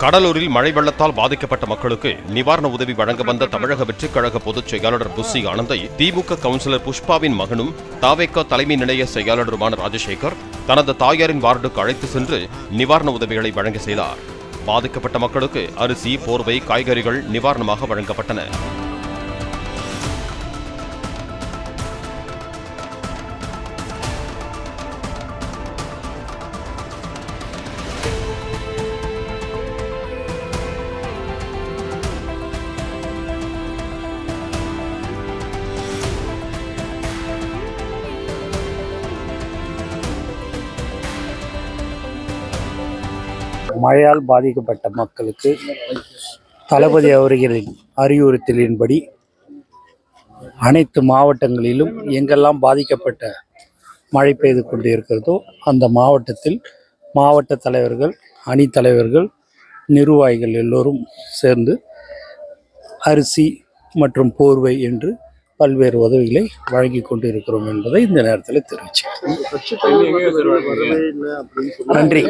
கடலூரில் மழை வெள்ளத்தால் பாதிக்கப்பட்ட மக்களுக்கு நிவாரண உதவி வழங்க வந்த தமிழக வெற்றிக் கழக பொதுச் செயலாளர் புஸ்ஸி ஆனந்தை திமுக கவுன்சிலர் புஷ்பாவின் மகனும் தாவேகா தலைமை நிலைய செயலாளருமான ராஜசேகர் தனது தாயாரின் வார்டுக்கு அழைத்து சென்று நிவாரண உதவிகளை வழங்கி செய்தார். பாதிக்கப்பட்ட மக்களுக்கு அரிசி, போர்வை, காய்கறிகள் நிவாரணமாக வழங்கப்பட்டன. மழையால் பாதிக்கப்பட்ட மக்களுக்கு தளபதி அவர்களின் அறிவுறுத்தலின்படி அனைத்து மாவட்டங்களிலும் எங்கெல்லாம் பாதிக்கப்பட்ட மழை பெய்து கொண்டு இருக்கிறதோ அந்த மாவட்டத்தில் மாவட்ட தலைவர்கள், அணித்தலைவர்கள், நிர்வாகிகள் எல்லோரும் சேர்ந்து அரிசி மற்றும் போர்வை என்று பல்வேறு உதவிகளை வழங்கி கொண்டு இருக்கிறோம் என்பதை இந்த நேரத்தில் தெரிவிச்சேன். நன்றி.